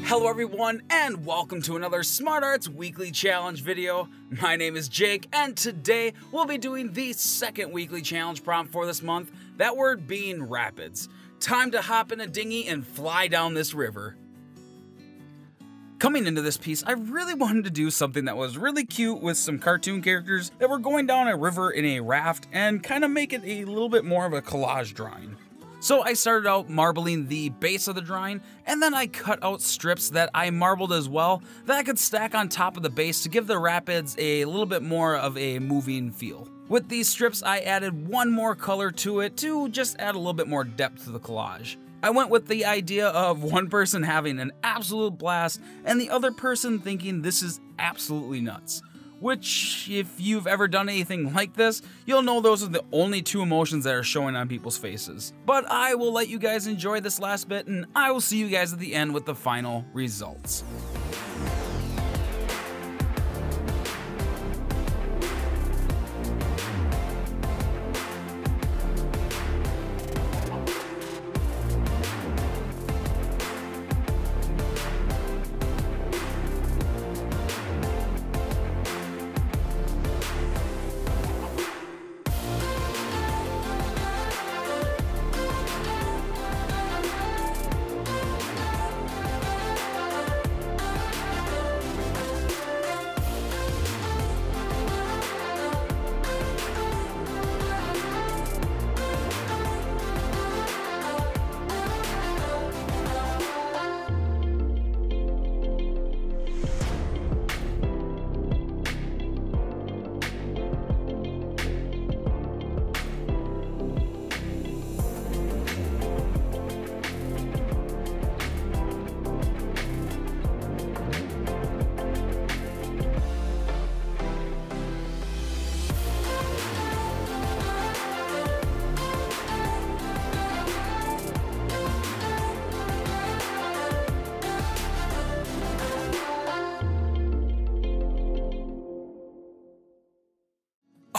Hello everyone, and welcome to another Smart Arts Weekly Challenge video. My name is Jake, and today we'll be doing the second weekly challenge prompt for this month, that word being rapids. Time to hop in a dinghy and fly down this river. Coming into this piece, I really wanted to do something that was really cute with some cartoon characters that were going down a river in a raft and kind of make it a little bit more of a collage drawing. So I started out marbling the base of the drawing, and then I cut out strips that I marbled as well that I could stack on top of the base to give the rapids a little bit more of a moving feel. With these strips, I added one more color to it to just add a little bit more depth to the collage. I went with the idea of one person having an absolute blast and the other person thinking this is absolutely nuts. Which, if you've ever done anything like this, you'll know those are the only two emotions that are showing on people's faces. But I will let you guys enjoy this last bit, and I will see you guys at the end with the final results.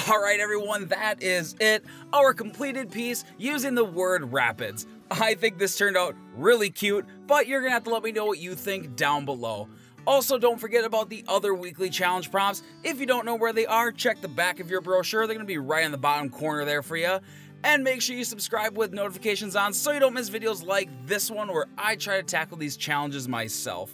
Alright everyone, that is it. Our completed piece using the word rapids. I think this turned out really cute, but you're gonna have to let me know what you think down below. Also, don't forget about the other weekly challenge prompts. If you don't know where they are, check the back of your brochure. They're gonna be right in the bottom corner there for you. And make sure you subscribe with notifications on so you don't miss videos like this one where I try to tackle these challenges myself.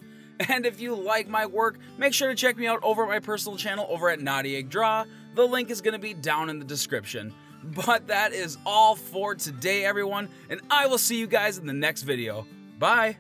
And if you like my work, make sure to check me out over at my personal channel over at Naughty Egg Draw. The link is going to be down in the description. But that is all for today, everyone, and I will see you guys in the next video. Bye!